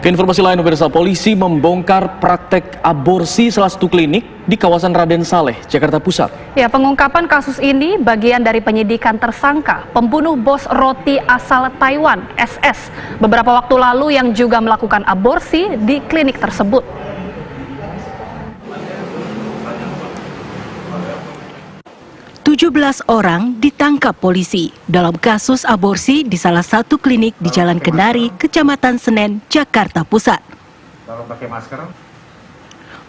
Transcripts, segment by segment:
Ke informasi lain, pemirsa, polisi membongkar praktek aborsi salah satu klinik di kawasan Raden Saleh, Jakarta Pusat. Ya, pengungkapan kasus ini bagian dari penyidikan tersangka pembunuh bos roti asal Taiwan, SS, beberapa waktu lalu yang juga melakukan aborsi di klinik tersebut. Belas orang ditangkap polisi dalam kasus aborsi di salah satu klinik di Jalan Kenari, Kecamatan Senen, Jakarta Pusat.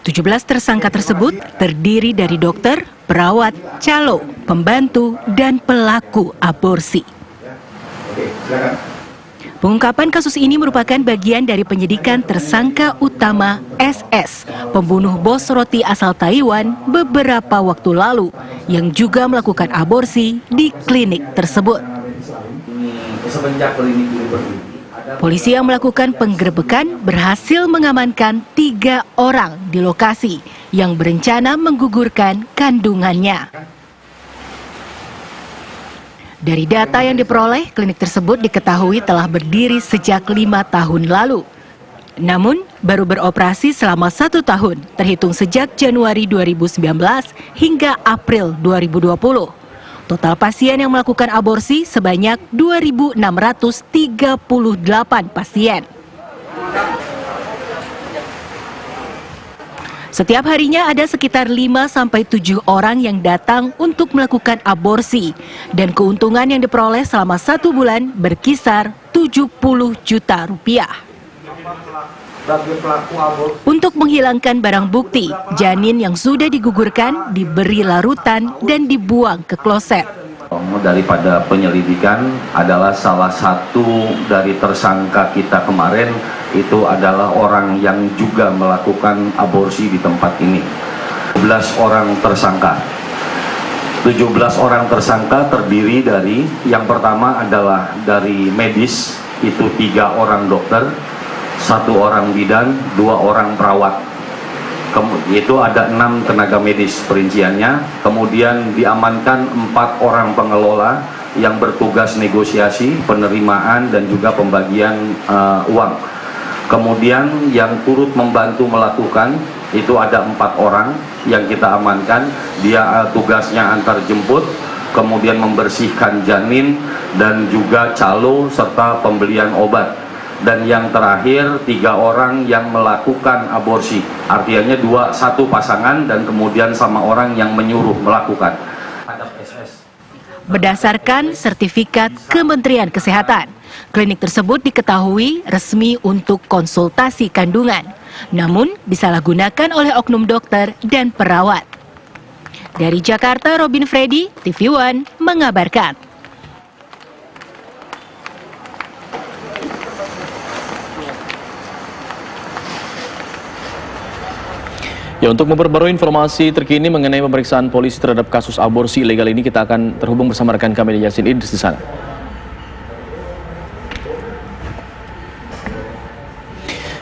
17 tersangka tersebut terdiri dari dokter, perawat, calo, pembantu, dan pelaku aborsi. Pengungkapan kasus ini merupakan bagian dari penyidikan tersangka utama SS, pembunuh bos roti asal Taiwan beberapa waktu lalu, yang juga melakukan aborsi di klinik tersebut. Polisi yang melakukan penggerebekan berhasil mengamankan 3 orang di lokasi yang berencana menggugurkan kandungannya. Dari data yang diperoleh, klinik tersebut diketahui telah berdiri sejak 5 tahun lalu. Namun, baru beroperasi selama 1 tahun, terhitung sejak Januari 2019 hingga April 2020. Total pasien yang melakukan aborsi sebanyak 2.638 pasien. Setiap harinya ada sekitar 5-7 orang yang datang untuk melakukan aborsi, dan keuntungan yang diperoleh selama 1 bulan berkisar 70 juta rupiah. Untuk menghilangkan barang bukti, janin yang sudah digugurkan diberi larutan dan dibuang ke kloset. Daripada penyelidikan adalah salah satu dari tersangka kita kemarin itu adalah orang yang juga melakukan aborsi di tempat ini. 17 orang tersangka. 17 orang tersangka terdiri dari, yang pertama adalah dari medis, itu 3 orang dokter, 1 orang bidan, 2 orang perawat. Itu ada 6 tenaga medis perinciannya. Kemudian diamankan 4 orang pengelola yang bertugas negosiasi, penerimaan, dan juga pembagian uang. Kemudian yang turut membantu melakukan itu ada 4 orang yang kita amankan. Dia tugasnya antar jemput, kemudian membersihkan janin, dan juga calo serta pembelian obat. Dan yang terakhir 3 orang yang melakukan aborsi, artinya 1 pasangan dan kemudian sama orang yang menyuruh melakukan. Berdasarkan sertifikat Kementerian Kesehatan, klinik tersebut diketahui resmi untuk konsultasi kandungan, namun disalahgunakan oleh oknum dokter dan perawat. Dari Jakarta, Robin Freddy, TV One mengabarkan. Ya, untuk memperbarui informasi terkini mengenai pemeriksaan polisi terhadap kasus aborsi ilegal ini, kita akan terhubung bersama rekan kami Yasin Idris di sana.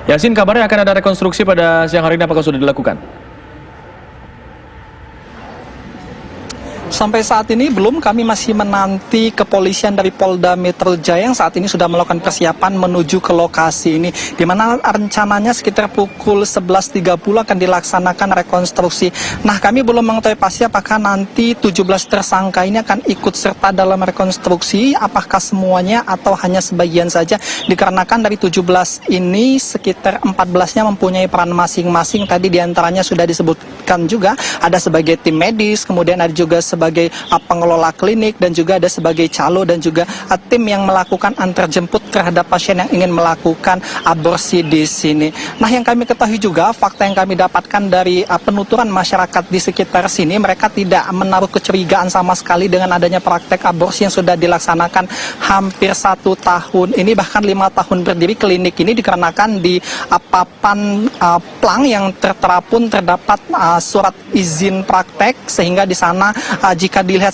Yasin, kabarnya akan ada rekonstruksi pada siang hari ini, apakah sudah dilakukan? Sampai saat ini belum, kami masih menanti kepolisian dari Polda Metro Jaya yang saat ini sudah melakukan persiapan menuju ke lokasi ini, di mana rencananya sekitar pukul 11.30 akan dilaksanakan rekonstruksi. Nah, kami belum mengetahui pasti apakah nanti 17 tersangka ini akan ikut serta dalam rekonstruksi, apakah semuanya atau hanya sebagian saja, dikarenakan dari 17 ini sekitar 14-nya mempunyai peran masing-masing. Tadi diantaranya sudah disebutkan juga, ada sebagai tim medis, kemudian ada juga sebagai pengelola klinik, dan juga ada sebagai calo, dan juga tim yang melakukan antar jemput terhadap pasien yang ingin melakukan aborsi di sini. Nah, yang kami ketahui juga, fakta yang kami dapatkan dari penuturan masyarakat di sekitar sini, mereka tidak menaruh kecurigaan sama sekali dengan adanya praktek aborsi yang sudah dilaksanakan hampir 1 tahun ini, bahkan 5 tahun berdiri klinik ini, dikarenakan di papan plang yang tertera pun terdapat surat izin praktek, sehingga di sana jika dilihat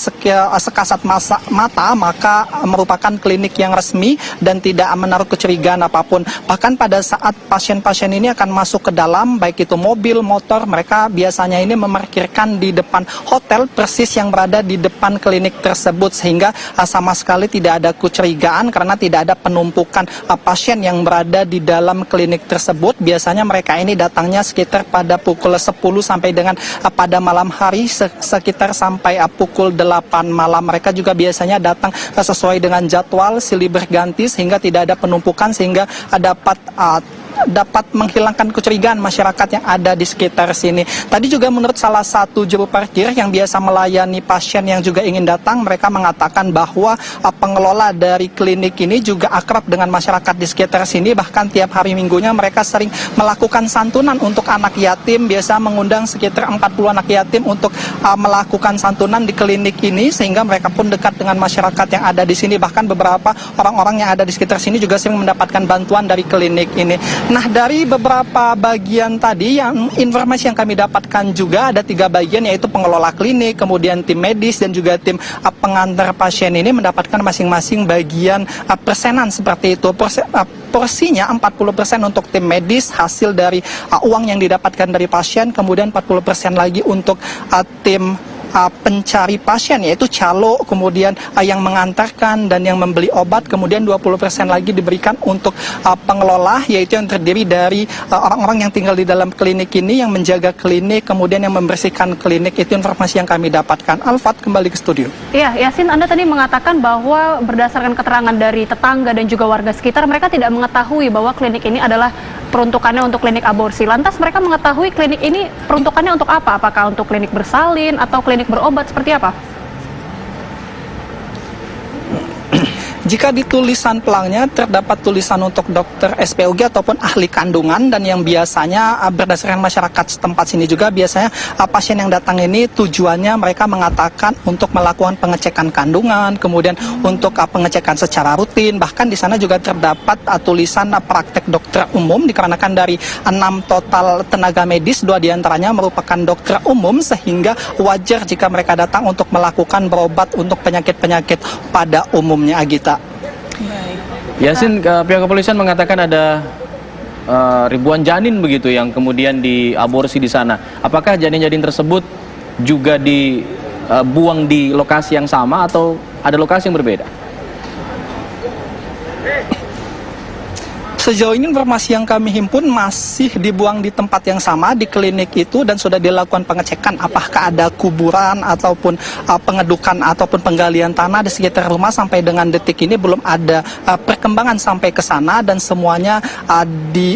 sekasat mata maka merupakan klinik yang resmi dan tidak menaruh kecurigaan apapun. Bahkan pada saat pasien-pasien ini akan masuk ke dalam, baik itu mobil, motor, mereka biasanya ini memarkirkan di depan hotel persis yang berada di depan klinik tersebut, sehingga sama sekali tidak ada kecurigaan karena tidak ada penumpukan pasien yang berada di dalam klinik tersebut. Biasanya mereka ini datangnya sekitar pada pukul 10 sampai dengan pada malam hari sekitar sampai pukul 8 malam. Mereka juga biasanya datang sesuai dengan jadwal silih berganti sehingga tidak ada penumpukan, sehingga dapat menghilangkan kecurigaan masyarakat yang ada di sekitar sini. Tadi juga menurut salah satu juru parkir yang biasa melayani pasien yang juga ingin datang, mereka mengatakan bahwa pengelola dari klinik ini juga akrab dengan masyarakat di sekitar sini. Bahkan tiap hari minggunya mereka sering melakukan santunan untuk anak yatim, biasa mengundang sekitar 40 anak yatim untuk melakukan santunan di klinik ini, sehingga mereka pun dekat dengan masyarakat yang ada di sini. Bahkan beberapa orang-orang yang ada di sekitar sini juga sering mendapatkan bantuan dari klinik ini. Nah, dari beberapa bagian tadi, yang informasi yang kami dapatkan juga ada 3 bagian, yaitu pengelola klinik, kemudian tim medis, dan juga tim pengantar pasien ini mendapatkan masing-masing bagian persenan seperti itu. Porsinya 40% untuk tim medis hasil dari uang yang didapatkan dari pasien, kemudian 40% lagi untuk tim pencari pasien, yaitu calo, kemudian yang mengantarkan dan yang membeli obat, kemudian 20% lagi diberikan untuk pengelola, yaitu yang terdiri dari orang-orang yang tinggal di dalam klinik ini, yang menjaga klinik, kemudian yang membersihkan klinik. Itu informasi yang kami dapatkan. Alfat, kembali ke studio. Iya, Yasin, Anda tadi mengatakan bahwa berdasarkan keterangan dari tetangga dan juga warga sekitar, mereka tidak mengetahui bahwa klinik ini adalah peruntukannya untuk klinik aborsi. Lantas mereka mengetahui klinik ini peruntukannya untuk apa? Apakah untuk klinik bersalin atau klinik berobat, seperti apa? Jika di tulisan pelangnya terdapat tulisan untuk dokter SPOG ataupun ahli kandungan, dan yang biasanya berdasarkan masyarakat setempat sini juga biasanya pasien yang datang ini tujuannya mereka mengatakan untuk melakukan pengecekan kandungan, kemudian untuk pengecekan secara rutin. Bahkan di sana juga terdapat tulisan praktek dokter umum, dikarenakan dari 6 total tenaga medis, 2 diantaranya merupakan dokter umum, sehingga wajar jika mereka datang untuk melakukan berobat untuk penyakit-penyakit pada umumnya, Agita. Yasin, pihak kepolisian mengatakan ada ribuan janin begitu yang kemudian diaborsi di sana. Apakah janin-janin tersebut juga dibuang di lokasi yang sama atau ada lokasi yang berbeda? Sejauh ini informasi yang kami himpun masih dibuang di tempat yang sama, di klinik itu, dan sudah dilakukan pengecekan apakah ada kuburan ataupun pengedukan ataupun penggalian tanah di sekitar rumah. Sampai dengan detik ini belum ada perkembangan sampai ke sana, dan semuanya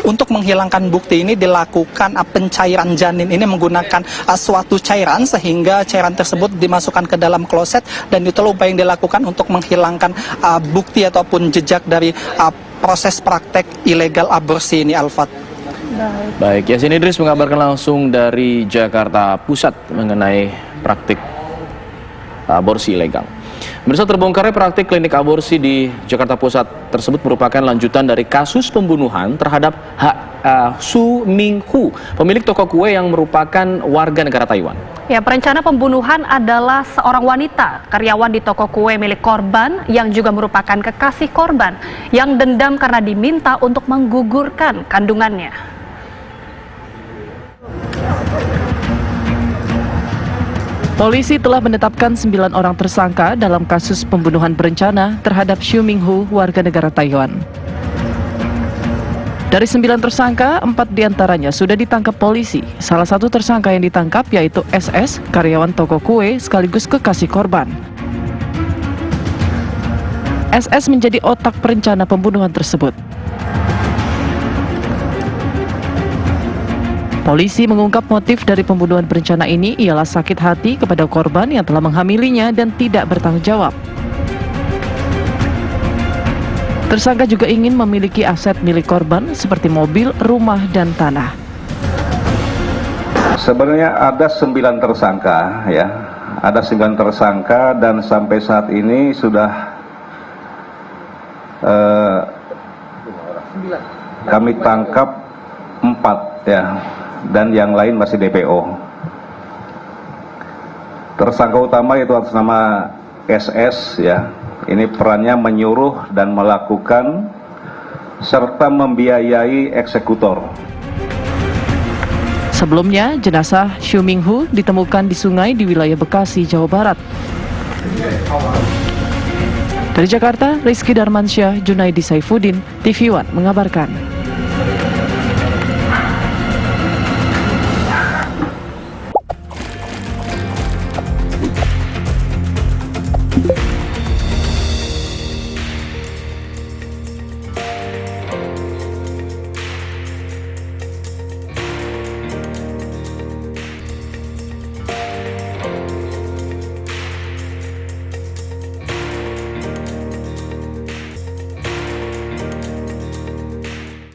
untuk menghilangkan bukti ini dilakukan pencairan janin ini menggunakan suatu cairan, sehingga cairan tersebut dimasukkan ke dalam kloset, dan itulah upaya yang dilakukan untuk menghilangkan bukti ataupun jejak dari proses praktek ilegal aborsi ini, Alfat. Baik, Yasin Idris mengabarkan langsung dari Jakarta Pusat mengenai praktik aborsi ilegal. Pemirsa, terbongkarnya praktik klinik aborsi di Jakarta Pusat tersebut merupakan lanjutan dari kasus pembunuhan terhadap Su Minghu, pemilik toko kue yang merupakan warga negara Taiwan. Ya, perencana pembunuhan adalah seorang wanita, karyawan di toko kue milik korban yang juga merupakan kekasih korban yang dendam karena diminta untuk menggugurkan kandungannya. Polisi telah menetapkan 9 orang tersangka dalam kasus pembunuhan berencana terhadap Su Minghu, warga negara Taiwan. Dari 9 tersangka, 4 diantaranya sudah ditangkap polisi. Salah satu tersangka yang ditangkap yaitu SS, karyawan toko kue sekaligus kekasih korban. SS menjadi otak perencana pembunuhan tersebut. Polisi mengungkap motif dari pembunuhan berencana ini ialah sakit hati kepada korban yang telah menghamilinya dan tidak bertanggung jawab. Tersangka juga ingin memiliki aset milik korban seperti mobil, rumah, dan tanah. Sebenarnya ada 9 tersangka, ya. Ada 9 tersangka, dan sampai saat ini sudah kami tangkap 4, ya, dan yang lain masih DPO. Tersangka utama yaitu atas nama SS ya. Ini perannya menyuruh dan melakukan serta membiayai eksekutor. Sebelumnya, jenazah Xu Minghu ditemukan di sungai di wilayah Bekasi, Jawa Barat. Dari Jakarta, Rizky Darmansyah, Junaidi Saifuddin, TV One mengabarkan.